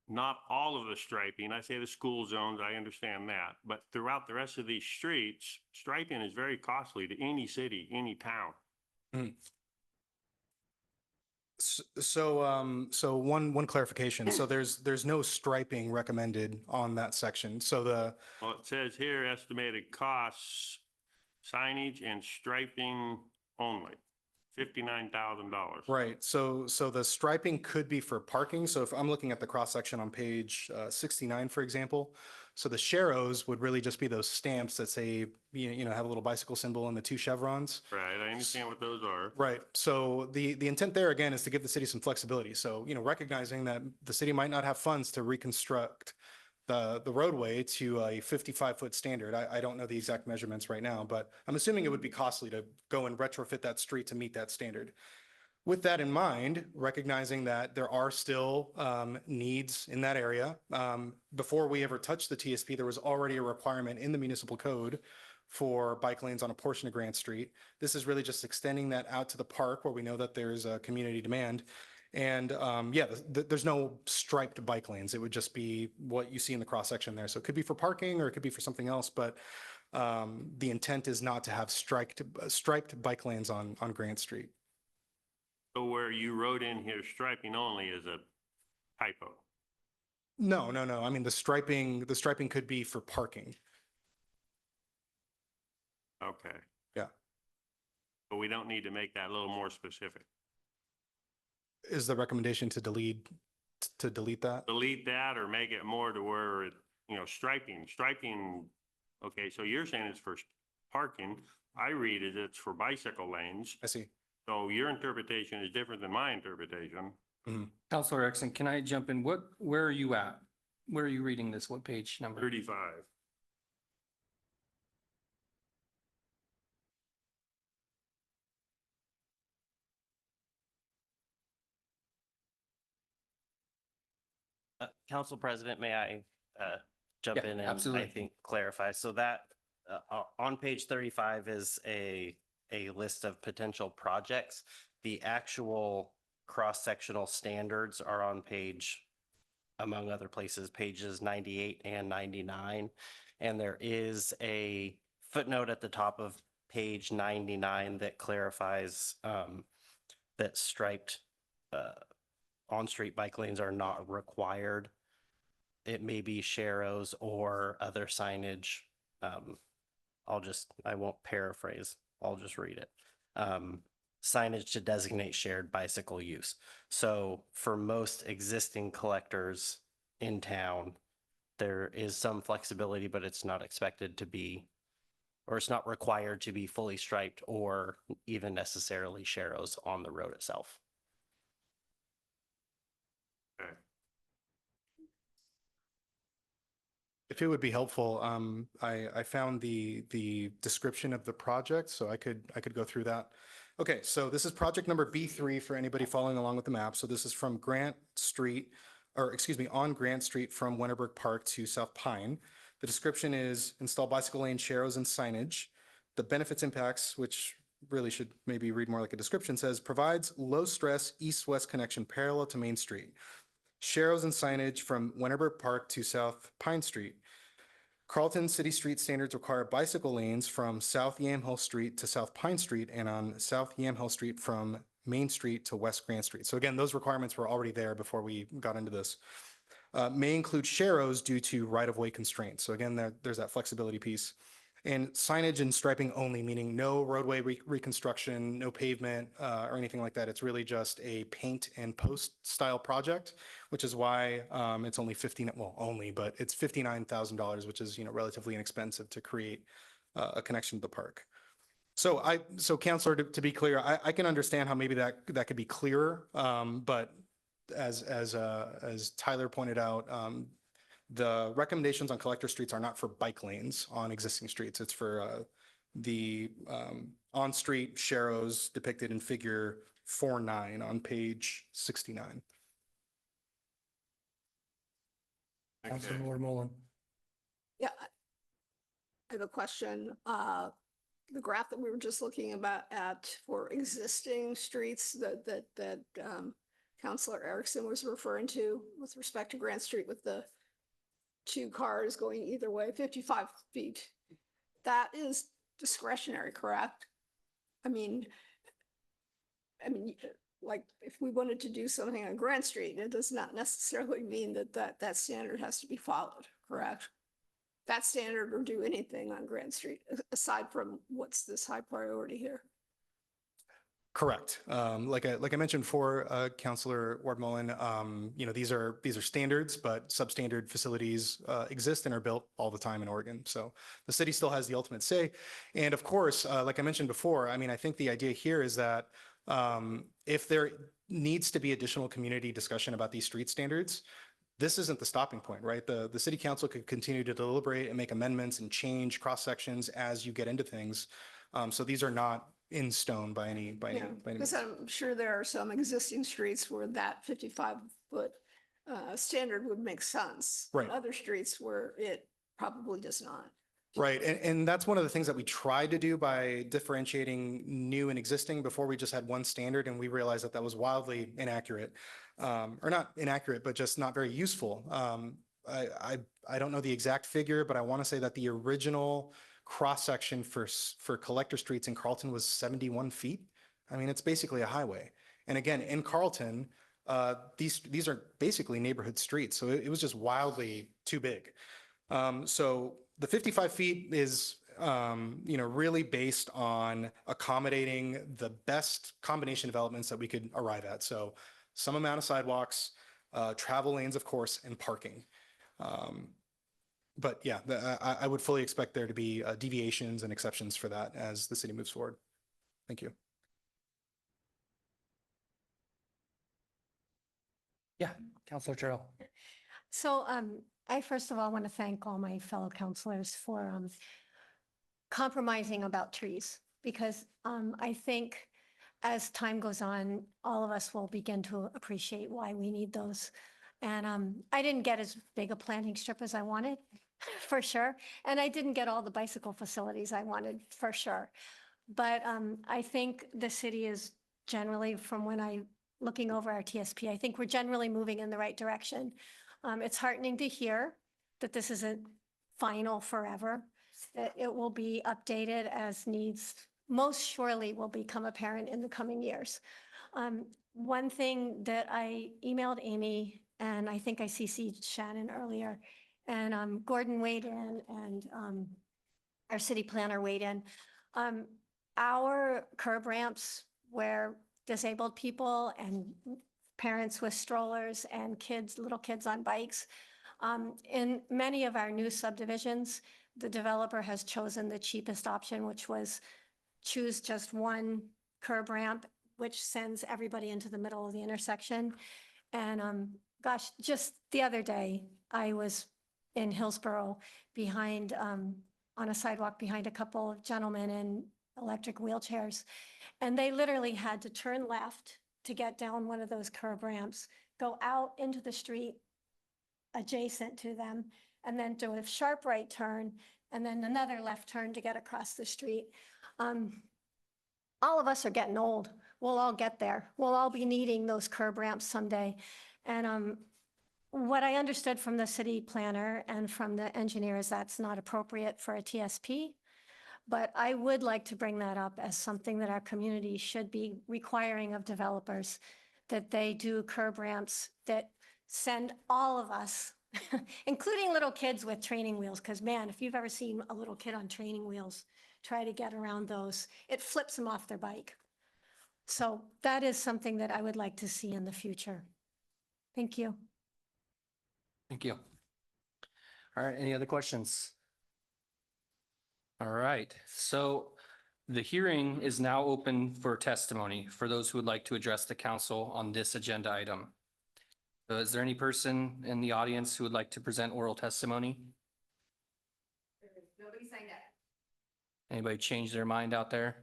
not all of the striping, I say the school zones, I understand that, but throughout the rest of these streets, striping is very costly to any city, any town. So one clarification. So there's no striping recommended on that section. So Well, it says here estimated costs signage and striping only, $59,000. Right, so the striping could be for parking. So if I'm looking at the cross-section on page 69, for example, so the sharrows would really just be those stamps that say, have a little bicycle symbol and the two chevrons. Right, I understand what those are. Right, so the intent there again is to give the city some flexibility. So, recognizing that the city might not have funds to reconstruct the roadway to a 55-foot standard. I don't know the exact measurements right now, but I'm assuming it would be costly to go and retrofit that street to meet that standard. With that in mind, recognizing that there are still needs in that area, before we ever touched the TSP, there was already a requirement in the municipal code for bike lanes on a portion of Grant Street. This is really just extending that out to the park where we know that there's a community demand. And there's no striped bike lanes. It would just be what you see in the cross section there. So it could be for parking or it could be for something else, but the intent is not to have striped bike lanes on Grant Street. So where you wrote in here striping only is a typo. No. I mean, the striping could be for parking. Okay. Yeah. But we don't need to make that a little more specific. Is the recommendation to delete that? Delete that or make it more to where, striping, okay, so you're saying it's for parking. I read it, it's for bicycle lanes. I see. So your interpretation is different than my interpretation. Counselor Erickson, can I jump in? Where are you at? Where are you reading this? What page number? 35. Council President, may I jump Yeah, in and absolutely. I think clarify? So that on page 35 is a list of potential projects. The actual cross-sectional standards are on page, among other places, pages 98 and 99. And there is a footnote at the top of page 99 that clarifies that striped on-street bike lanes are not required. It may be sharrows or other signage. I won't paraphrase, I'll just read it. Signage to designate shared bicycle use. So for most existing collectors in town, there is some flexibility, but it's not expected to be, or it's not required to be fully striped or even necessarily sharrows on the road itself. Okay. If it would be helpful, I found the description of the project, so I could go through that. Okay, so this is project number B3 for anybody following along with the map. So this is from Grant Street, on Grant Street from Winterberg Park to South Pine. The description is install bicycle lane sharrows and signage. The benefits impacts, which really should maybe read more like a description, says provides low stress east-west connection parallel to Main Street. Sharrows and signage from Winterberg Park to South Pine Street. Carlton City Street standards require bicycle lanes from South Yamhill Street to South Pine Street and on South Yamhill Street from Main Street to West Grant Street. So again, those requirements were already there before we got into this. May include sharrows due to right-of-way constraints. So again, there's that flexibility piece. And signage and striping only, meaning no roadway reconstruction, no pavement or anything like that. It's really just a paint and post style project, which is why it's only but it's $59,000, which is, relatively inexpensive to create a connection to the park. So Counselor, to be clear, I can understand how maybe that could be clearer, but as Tyler pointed out, the recommendations on collector streets are not for bike lanes on existing streets. It's for the on-street sharrows depicted in figure 4.9 on page 69. Okay. Mullen. Yeah. I have a question. The graph that we were just looking at for existing streets that Counselor Erickson was referring to with respect to Grant Street with the two cars going either way, 55 feet. That is discretionary, correct? I mean, like if we wanted to do something on Grant Street, it does not necessarily mean that standard has to be followed, correct? that standard or do anything on Grant Street aside from what's this high priority here. Correct. Like I mentioned before, Councilor Ward Mullen, these are standards, but substandard facilities exist and are built all the time in Oregon. So the city still has the ultimate say. And of course, like I mentioned before, I mean, I think the idea here is that if there needs to be additional community discussion about these street standards, this isn't the stopping point, right? The city council could continue to deliberate and make amendments and change cross sections as you get into things. So these are not in stone by any Yeah, means. because I'm sure there are some existing streets where that 55-foot standard would make sense. Right. Other streets where it probably does not. Right. And that's one of the things that we tried to do by differentiating new and existing before we just had one standard. And we realized that that was wildly inaccurate, or not inaccurate, but just not very useful. I don't know the exact figure, but I want to say that the original cross section for collector streets in Carlton was 71 feet. I mean, it's basically a highway. And again, in Carlton, these are basically neighborhood streets. So it was just wildly too big. So the 55 feet is, really based on accommodating the best combination of elements that we could arrive at. So some amount of sidewalks, travel lanes, of course, and parking. But yeah, I would fully expect there to be deviations and exceptions for that as the city moves forward. Thank you. Yeah, Counselor Terrell. So I first of all want to thank all my fellow counselors for compromising about trees because I think as time goes on, all of us will begin to appreciate why we need those. And I didn't get as big a planting strip as I wanted, for sure. And I didn't get all the bicycle facilities I wanted, for sure. But I think the city is generally, from when I looking over our TSP, I think we're generally moving in the right direction. It's heartening to hear that this isn't final forever, that it will be updated as needs most surely will become apparent in the coming years. One thing that I emailed Amy, and I think I CC'd Shannon earlier, and Gordon weighed in, and our city planner weighed in. Our curb ramps where disabled people and parents with strollers and kids, little kids on bikes. In many of our new subdivisions, the developer has chosen the cheapest option, which was choose just one curb ramp, which sends everybody into the middle of the intersection. And gosh, just the other day, I was in Hillsborough behind, on a sidewalk behind a couple of gentlemen in electric wheelchairs. And they literally had to turn left to get down one of those curb ramps, go out into the street adjacent to them, and then do a sharp right turn, and then another left turn to get across the street. All of us are getting old. We'll all get there. We'll all be needing those curb ramps someday. And what I understood from the city planner and from the engineer is that's not appropriate for a TSP. But I would like to bring that up as something that our community should be requiring of developers, that they do curb ramps that send all of us, including little kids with training wheels, because man, if you've ever seen a little kid on training wheels, try to get around those, it flips them off their bike. So that is something that I would like to see in the future. Thank you. Thank you. All right, any other questions? All right, so the hearing is now open for testimony for those who would like to address the council on this agenda item. So is there any person in the audience who would like to present oral testimony? Nobody signed up. Anybody change their mind out there?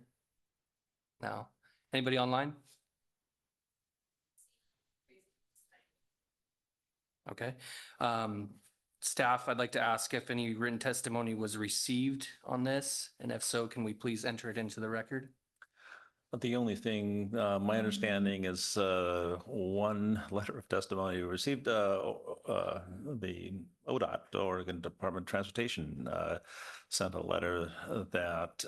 No. Anybody online? Okay. Staff, I'd like to ask if any written testimony was received on this, and if so, can we please enter it into the record? The only thing, my understanding is one letter of testimony received, the ODOT, Oregon Department of Transportation, sent a letter that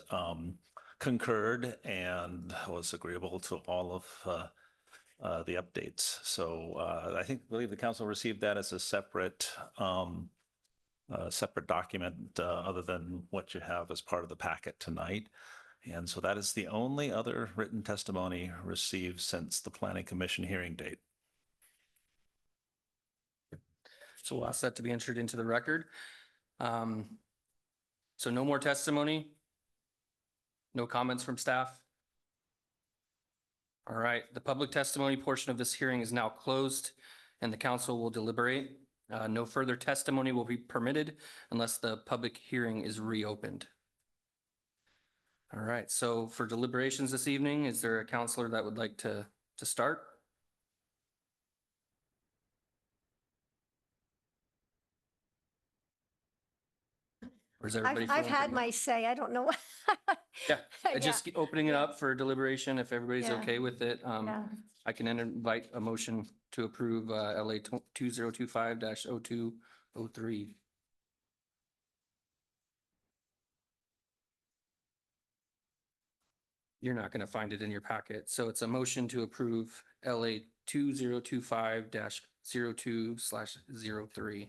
concurred and was agreeable to all of the updates. So I believe the council received that as a separate separate document other than what you have as part of the packet tonight. And so that is the only other written testimony received since the Planning Commission hearing date. So we'll ask that to be entered into the record. So no more testimony? No comments from staff? All right, the public testimony portion of this hearing is now closed and the council will deliberate. No further testimony will be permitted unless the public hearing is reopened. All right, so for deliberations this evening, is there a counselor that would like to start? Or is everybody? I've feeling had pretty- my say. I don't know. what- Yeah, Yeah, just opening it yeah. up for deliberation, if everybody's Yeah. okay with it. Yeah. I can invite a motion to approve LA 2025-0203. You're not going to find it in your packet. So it's a motion to approve LA 2025-02/03.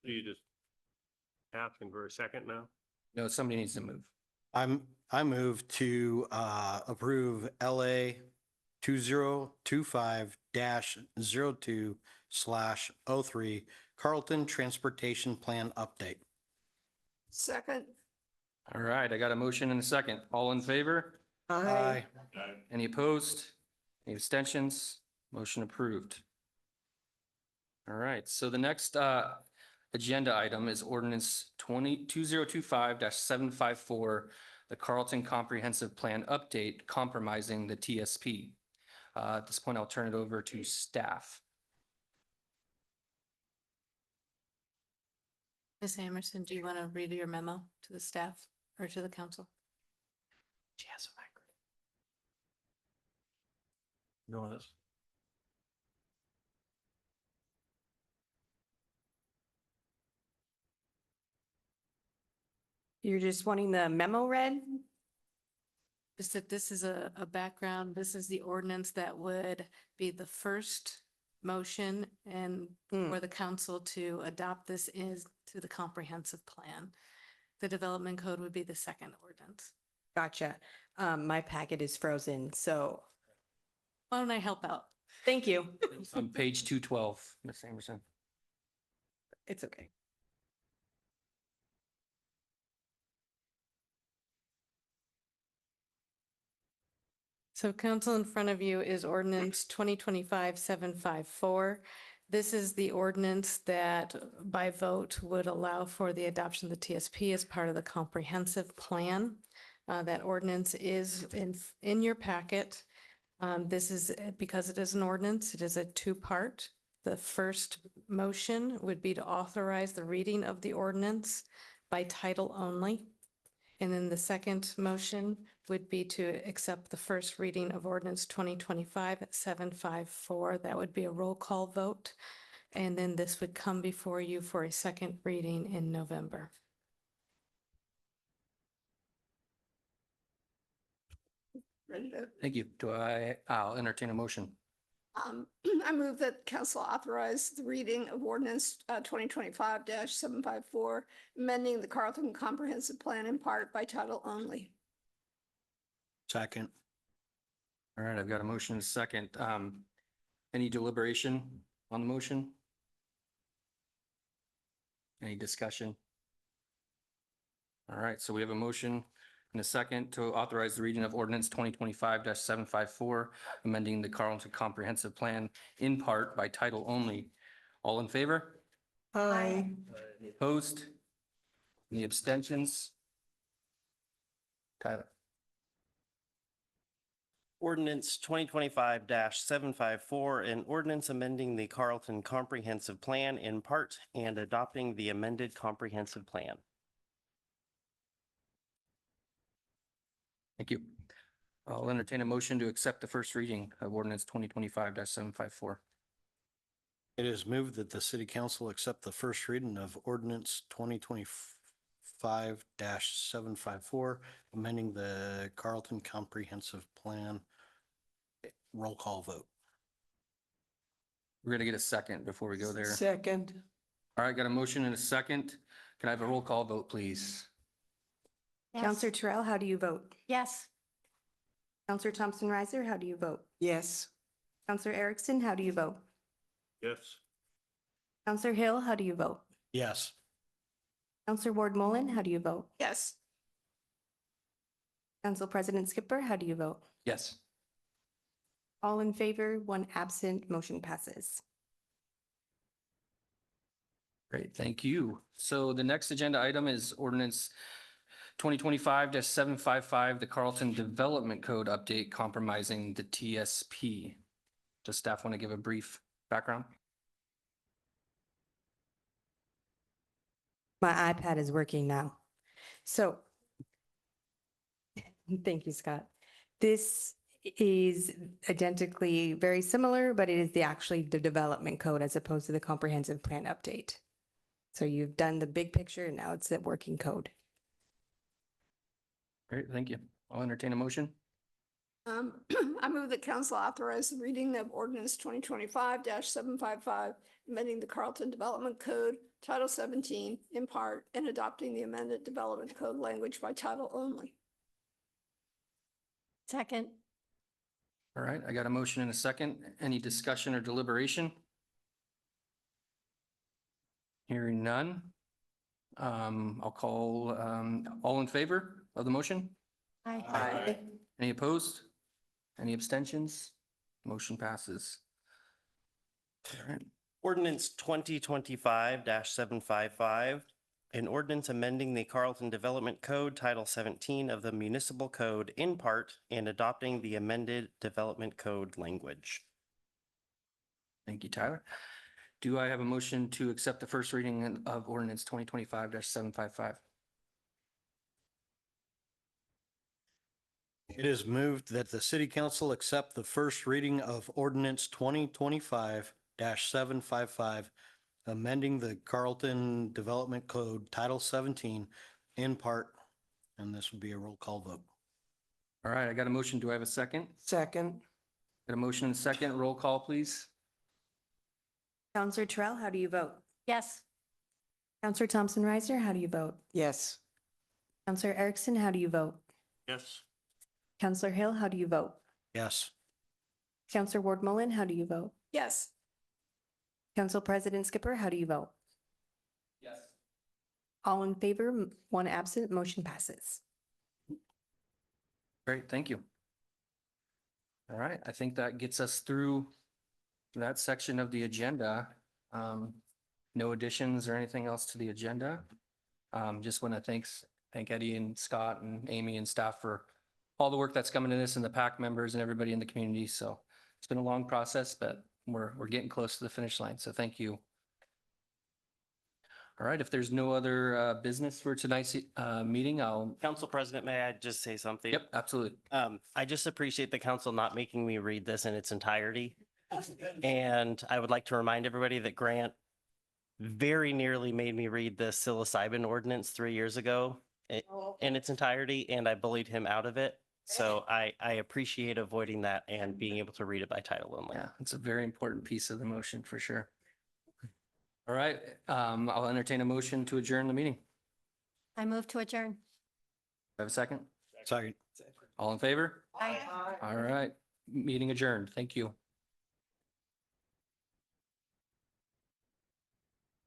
You just asking for a second now? No, somebody needs to move. I move to approve LA 2025-02/03 Carlton Transportation Plan Update. Second, All right, I got a motion and a second. All in favor? Aye. Any opposed? Any abstentions? Motion approved. All right, so the next agenda item is ordinance 2025-754, the Carlton Comprehensive Plan Update compromising the TSP. At this point, I'll turn it over to staff. Ms. Amerson, do you want to read your memo to the staff or to the council? She has a microphone. No, that's. You're just wanting the memo read? Just that this is a background, this is the ordinance that would be the first motion and for the council to adopt this is to the comprehensive plan. The development code would be the second ordinance. Gotcha. My packet is frozen, so Why don't I help out? thank you. On page 212, Ms. Amerson. It's okay. So council in front of you is ordinance 2025-754. This is the ordinance that by vote would allow for the adoption of the TSP as part of the comprehensive plan. That ordinance is in your packet. This is because it is an ordinance, it is a two-part. The first motion would be to authorize the reading of the ordinance by title only. And then the second motion would be to accept the first reading of ordinance 2025-754. That would be a roll call vote. And then this would come before you for a second reading in November. ready to, Thank you. I'll entertain a motion. I move that council authorize the reading of ordinance 2025-754, amending the Carlton Comprehensive Plan in part by title only. Second. All right, I've got a motion and a second. Any deliberation on the motion? Any discussion? All right, so we have a motion and a second to authorize the reading of ordinance 2025-754, amending the Carlton Comprehensive Plan in part by title only. All in favor? Aye. Any opposed? Any abstentions? Tyler. Ordinance 2025-754, an ordinance amending the Carlton Comprehensive Plan in part and adopting the amended comprehensive plan. Thank you. I'll entertain a motion to accept the first reading of ordinance 2025-754. It is moved that the city council accept the first reading of ordinance 2025-754, amending the Carlton Comprehensive Plan. Roll call vote. We're going to get a second before we go there. Second. All right, got a motion and a second. Can I have a roll call vote, please? Yes. Counselor Terrell, how do you vote? Yes. Counselor Thompson Riser, how do you vote? Yes. Counselor Erickson, how do you vote? Yes. Counselor Hill, how do you vote? Yes. Counselor Ward Mullen, how do you vote? Yes. Council President Skipper, how do you vote? Yes. All in favor, one absent, motion passes. Great, thank you. So the next agenda item is ordinance 2025-755, the Carlton Development Code update compromising the TSP. Does staff want to give a brief background? My iPad is working now. So, thank you, Scott. This is identically very similar, but it is actually the development code as opposed to the comprehensive plan update. So you've done the big picture and now it's the working code. Great, thank you. I'll entertain a motion. I move that council authorize the reading of ordinance 2025-755, amending the Carlton Development Code, Title 17, in part, and adopting the amended development code language by title only. Second. All right, I got a motion and a second. Any discussion or deliberation? Hearing none. I'll call, all in favor of the motion? Aye. Any opposed? Any abstentions? Motion passes. All right, Ordinance 2025-755, an ordinance amending the Carlton Development Code, Title 17 of the Municipal Code in part and adopting the amended Development Code language. thank you, Tyler. Do I have a motion to accept the first reading of ordinance 2025-755? It is moved that the city council accept the first reading of ordinance 2025-755, amending the Carlton Development Code Title 17 in part, and this would be a roll call vote. All right, I got a motion. Do I have a second? Second. Got a motion and a second. Roll call, please. Counselor Terrell, how do you vote? Yes. Counselor Thompson Riser, how do you vote? Yes. Counselor Erickson, how do you vote? Yes. Counselor Hill, how do you vote? Yes. Counselor Ward Mullen, how do you vote? Yes. Council President Skipper, how do you vote? Yes. All in favor, one absent, motion passes. Great, thank you. All right, I think that gets us through that section of the agenda. No additions or anything else to the agenda. Just want to thank Eddie and Scott and Amy and staff for all the work that's coming to this and the PAC members and everybody in the community. So it's been a long process, but we're getting close to the finish line. So thank you. All right, if there's no other business for tonight's meeting, I'll. Council President, may I just say something? Yep, absolutely. I just appreciate the council not making me read this in its entirety. And I would like to remind everybody that Grant very nearly made me read the psilocybin ordinance 3 years ago in its entirety, and I bullied him out of it. So I appreciate avoiding that and being able to read it by title only. Yeah, it's a very important piece of the motion for sure. All right, I'll entertain a motion to adjourn the meeting. I move to adjourn. Have a second? Second. All in favor? Aye. All right, meeting adjourned. Thank you.